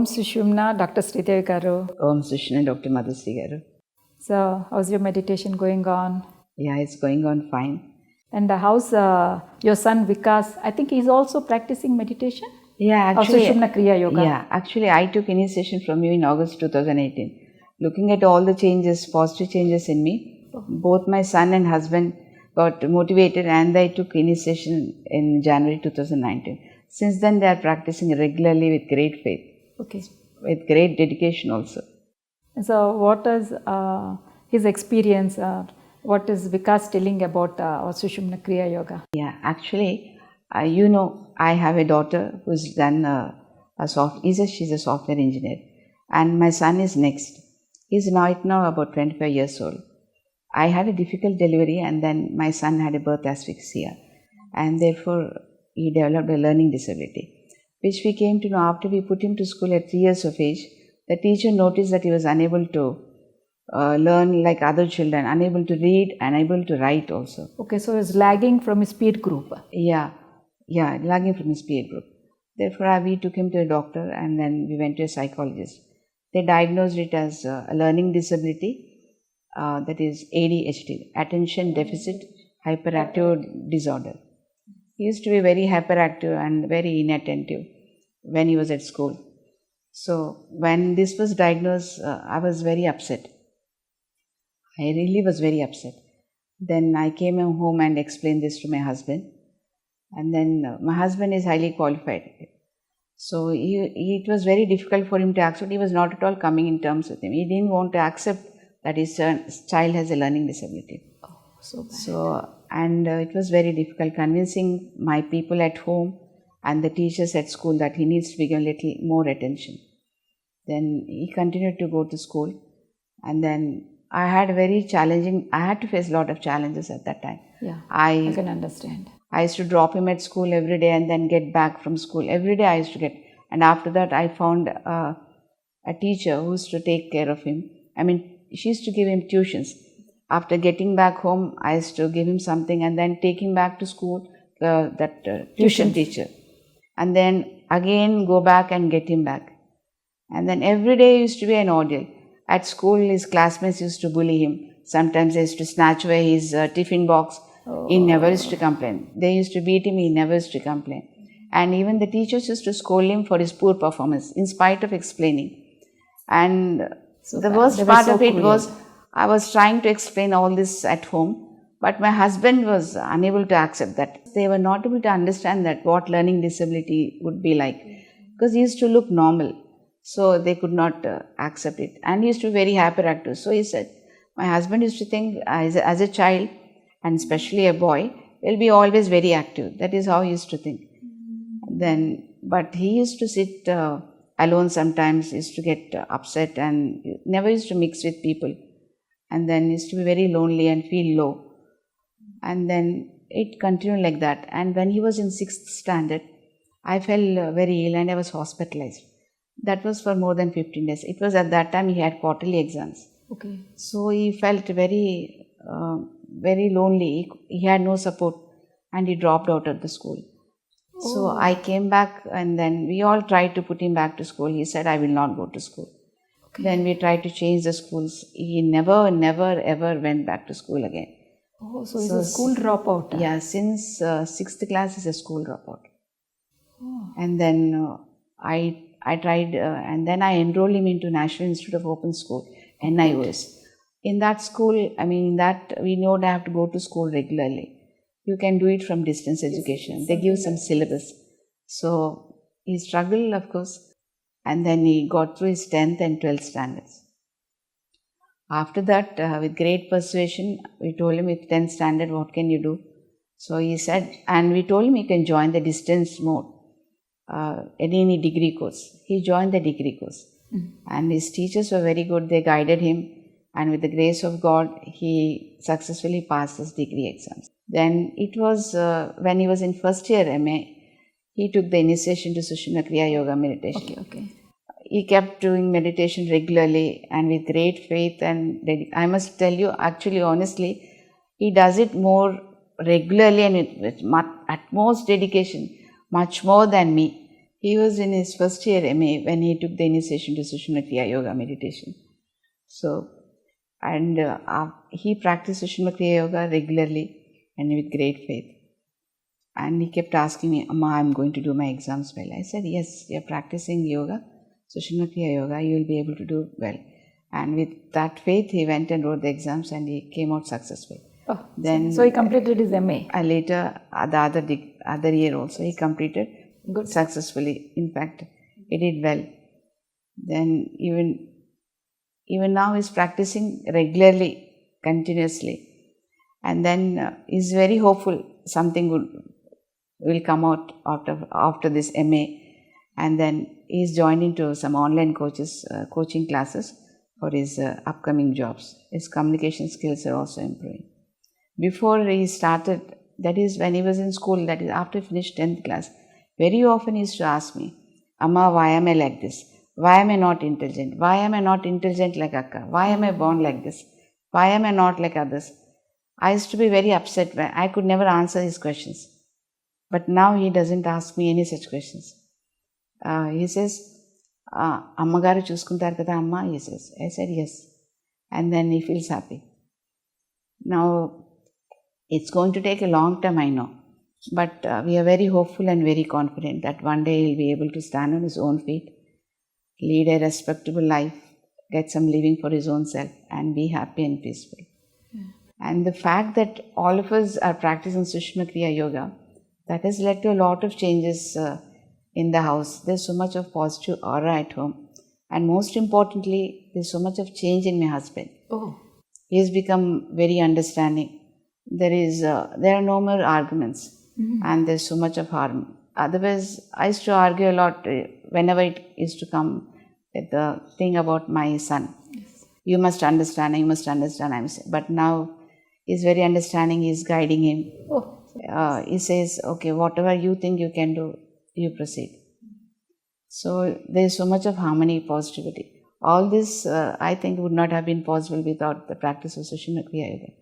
Om Sushumna, Dr. Sridevi Garu. Om Sushna, Dr. Madhusri Garu. So, how's your meditation going on? Yeah, it's going on fine. And how's your son Vikas? I think he's also practicing meditation? Yeah, actually, Sushumna Kriya Yoga. Yeah, actually, I took initiation from you in August 2018. Looking at all the changes, positive changes in me, both my son and husband got motivated, and I took initiation in January 2019. Since then, they are practicing regularly with great faith, Okay. with great dedication also. So, what is his experience? What is Vikas telling about Sushumna Kriya Yoga? Yeah, actually, I have a daughter who's done she's a software engineer, and my son is next. He's right now about 25 years old. I had a difficult delivery, and then my son had a birth asphyxia, and therefore he developed a learning disability, which we came to know after we put him to school at 3 years of age. The teacher noticed that he was unable to learn like other children, unable to read, unable to write also. Okay, so he's lagging from his peer group. Yeah, lagging from his peer group. Therefore, we took him to a doctor, and then we went to a psychologist. They diagnosed it as a learning disability, that is ADHD, Attention Deficit Hyperactive Disorder. He used to be very hyperactive and very inattentive when he was at school. So, when this was diagnosed, I was very upset. I really was very upset. Then I came home and explained this to my husband. And then my husband is highly qualified. So it was very difficult for him to accept. He was not at all coming in terms with him. He didn't want to accept that his child has a learning disability. Oh, so bad. So, and it was very difficult convincing my people at home and the teachers at school that he needs to be given a little more attention. Then he continued to go to school, and then I had to face a lot of challenges at that time. Yeah, I can understand. I used to drop him at school every day and then get back from school. Every day I used to get, and after that I found a teacher who used to take care of him. She used to give him tuitions. After getting back home, I used to give him something and then take him back to school, tuition teacher. And then again go back and get him back. And then every day used to be an ordeal. At school, his classmates used to bully him. Sometimes they used to snatch away his tiffin box. Oh. He never used to complain. They used to beat him, he never used to complain. And even the teachers used to scold him for his poor performance, in spite of explaining. And So the bad. worst They were part so of it cruel. was, I was trying to explain all this at home, but my husband was unable to accept that. They were not able to understand that what learning disability would be like, because he used to look normal. So they could not accept it. And he used to be very hyperactive. So he said, my husband used to think as a child, and especially a boy, will be always very active. That is how he used to think. But he used to sit alone sometimes, used to get upset and never used to mix with people. And then used to be very lonely and feel low. And then it continued like that. And when he was in 6th standard, I fell very ill and I was hospitalized. That was for more than 15 days. It was at that time he had quarterly exams. Okay. So he felt very, very lonely. He had no support and he dropped out of the school. Oh. So I came back and then we all tried to put him back to school. He said, I will not go to school. Okay. Then we tried to change the schools. He never ever went back to school again. Oh, so he's a school dropout. Yeah, since 6th class he's a school dropout. Oh. And then I tried and then I enrolled him into National Institute of Open School, NIOS. In that school, we know they have to go to school regularly. You can do it from distance education. They give some syllabus. So he struggled, of course, and then he got through his 10th and 12th standards. After that, with great persuasion, we told him, with 10th standard, what can you do? So he said, and we told him he can join the distance mode, any degree course. He joined the degree course. And his teachers were very good. They guided him, and with the grace of God, he successfully passed his degree exams. Then it was when he was in first year MA, he took the initiation to Sushumna Kriya Yoga meditation. Okay. He kept doing meditation regularly and with great faith and I must tell you, actually, honestly, he does it more regularly and with utmost dedication, much more than me. He was in his first year MA when he took the initiation to Sushumna Kriya Yoga meditation. So, and he practiced Sushumna Kriya Yoga regularly and with great faith. And he kept asking me, Amma, I'm going to do my exams well. I said, yes, you're practicing yoga, Sushumna Kriya Yoga, you will be able to do well. And with that faith, he went and wrote the exams and he came out successful. Oh, Then so he completed his MA. Later, the other year also, he completed Good. successfully. In fact, he did well. Then even now he's practicing regularly, continuously. And then he's very hopeful something will come out after this MA. And then he's joined into some online coaching classes for his upcoming jobs. His communication skills are also improving. Before he started, that is when he was in school, that is after he finished 10th class, very often he used to ask me, Amma, why am I like this? Why am I not intelligent? Why am I not intelligent like Akka? Why am I born like this? Why am I not like others? I used to be very upset when I could never answer his questions. But now he doesn't ask me any such questions. He says, Ammagaru chuskuntaru kada amma? He says. I said yes. And then he feels happy. Now, it's going to take a long time, I know. But we are very hopeful and very confident that one day he'll be able to stand on his own feet, lead a respectable life, get some living for his own self, and be happy and peaceful. Yeah. And the fact that all of us are practicing Sushumna Kriya Yoga, that has led to a lot of changes in the house. There's so much of positive aura at home. And most importantly, there's so much of change in my husband. Oh. He has become very understanding. There are no more arguments. Mm-hmm. And there's so much of harm. Otherwise, I used to argue a lot whenever it used to come with the thing about my son. Yes. You must understand, you must understand. But now he's very understanding, he's guiding him. Oh. He says, okay, whatever you think you can do, you proceed. So there's so much of harmony, positivity. All this, I think, would not have been possible without the practice of Sushumna Kriya Yoga.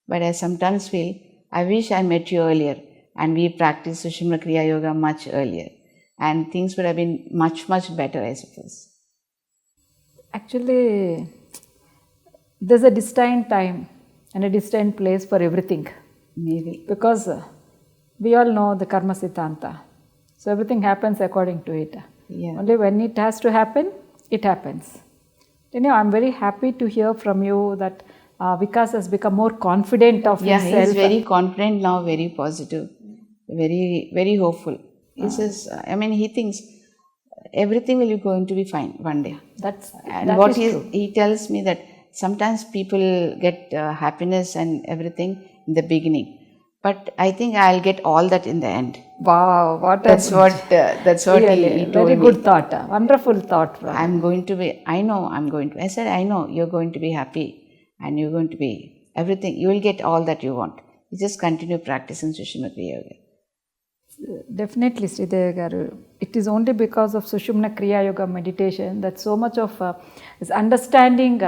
But I sometimes feel, I wish I met you earlier and we practiced Sushumna Kriya Yoga much earlier. And things would have been much, much better, I suppose. Actually, there's a destined time and a destined place for everything. Maybe. Because we all know the Karma Siddhanta. So everything happens according to it. Yeah. Only when it has to happen, it happens. You know, I'm very happy to hear from you that Vikas has become more confident of himself. Yeah, he's very confident now, very positive, very, very hopeful. He says, he thinks everything will be going to be fine one day. That is true. He tells me that sometimes people get happiness and everything in the beginning, but I think I'll get all that in the end. Wow, that's what really, he told very good thought, wonderful thought. I'm going to be. I know I'm going to. I said, I know you're going to be happy, and you're going to be everything. You will get all that you want. You just continue practicing Sushumna Kriya Yoga. Definitely, Sridevi Garu. It is only because of Sushumna Kriya Yoga meditation that so much of his understanding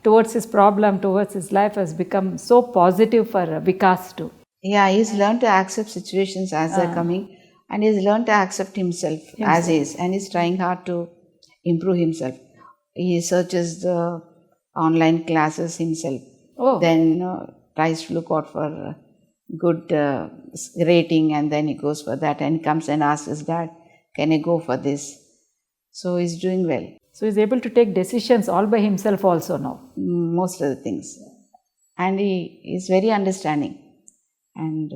towards his problem, towards his life has become so positive for Vikas too. Yeah, he's learned to accept situations as they're coming, and he's learned to accept himself as he is, and he's trying hard to improve himself. He searches the online classes himself. Oh. Then tries to look out for good rating, and then he goes for that, and he comes and asks his dad, can I go for this? So he's doing well. So he's able to take decisions all by himself also now. Most of the things. And he is very understanding. And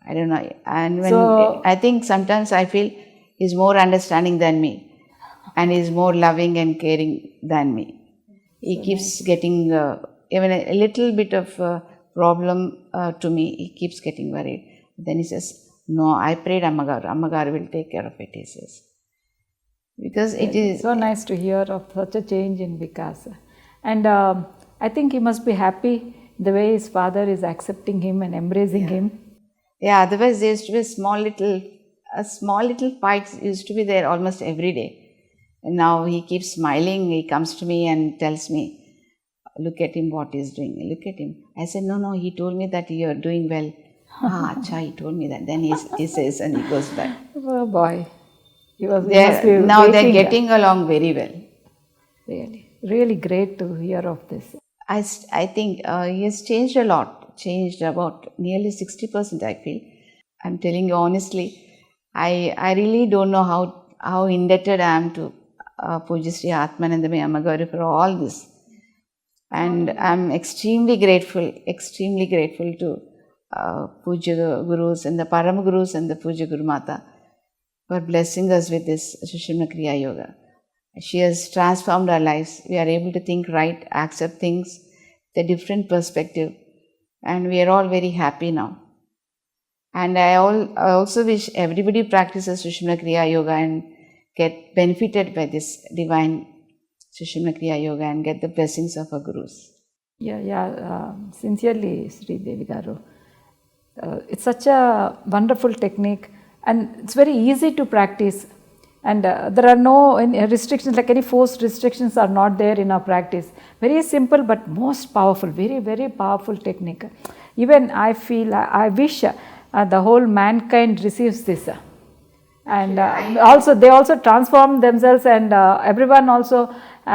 I don't know. And when I think sometimes I feel he's more understanding than me. And he's more loving and caring than me. He keeps getting even a little bit of problem to me. He keeps getting worried. Then he says, no, I prayed Ammagaru. Ammagaru will take care of it, he says. Because it is so nice to hear of such a change in Vikas. And I think he must be happy the way his father is accepting him and embracing him. Yeah, otherwise there used to be a small little fights used to be there almost every day. And now he keeps smiling. He comes to me and tells me, look at him, what he's doing. Look at him. I said, no, he told me that you're doing well. Acha, he told me that. Then he says, and he goes back. Oh boy. He was he must be Now they're waiting. getting along very well. Really great to hear of this. I think he has changed a lot, changed about nearly 60%, I feel. I'm telling you honestly, I really don't know how indebted I am to Pujya Sri Atmanandamayi Amma for all this. And I'm extremely grateful to Pujya Gurus and the Parama Gurus and the Pujya Guru Mata for blessing us with this Sushumna Kriya Yoga. She has transformed our lives. We are able to think right, accept things with a different perspective, and we are all very happy now. And I also wish everybody practices Sushumna Kriya Yoga and get benefited by this divine Sushumna Kriya Yoga and get the blessings of our Gurus. Sincerely, Sri Devi Garu. It's such a wonderful technique and it's very easy to practice. And there are no restrictions, like any forced restrictions are not there in our practice. Very simple but most powerful, very, very powerful technique. Even I feel, I wish the whole mankind receives this. And also they also transform themselves, and everyone also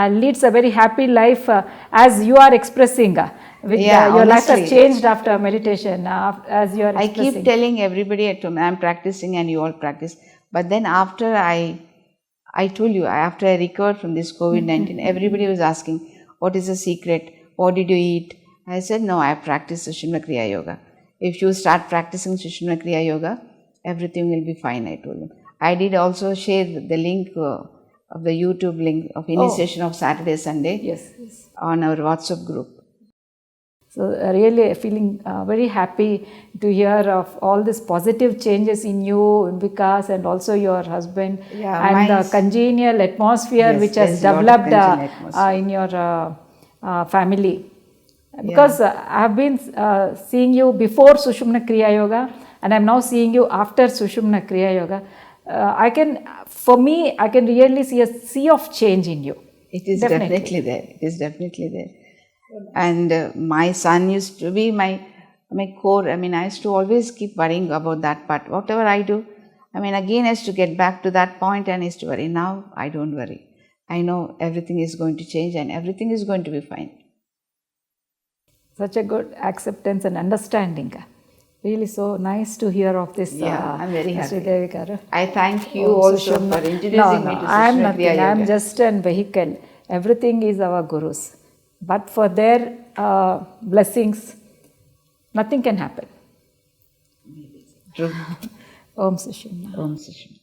leads a very happy life as you are expressing. Your life has changed after meditation, as you are expressing. I keep telling everybody at home, I'm practicing and you all practice. But then after I told you, after I recovered from this COVID-19, everybody was asking, what is the secret? What did you eat? I said, no, I practice Sushumna Kriya Yoga. If you start practicing Sushumna Kriya Yoga, everything will be fine, I told them. I did also share the link of the YouTube link of initiation of Saturday, Sunday on our WhatsApp group. So really feeling very happy to hear of all these positive changes in you, in Vikas, and also your husband, and the congenial atmosphere which has developed in your family. Because I have been seeing you before Sushumna Kriya Yoga, and I am now seeing you after Sushumna Kriya Yoga. I can really see a sea of change in you. It is definitely there. It is definitely there. And my son used to be my core. I used to always keep worrying about that part. Whatever I do, again I used to get back to that point and I used to worry. Now I don't worry. I know everything is going to change and everything is going to be fine. Such a good acceptance and understanding. Really so nice to hear of this. I'm very happy. Devi Garu. I thank you also for introducing me to Sushumna Kriya Yoga. I am nothing. I am just a vehicle. Everything is our Gurus. But for their blessings, nothing can happen. True. Om Sushumna. Om Sushumna.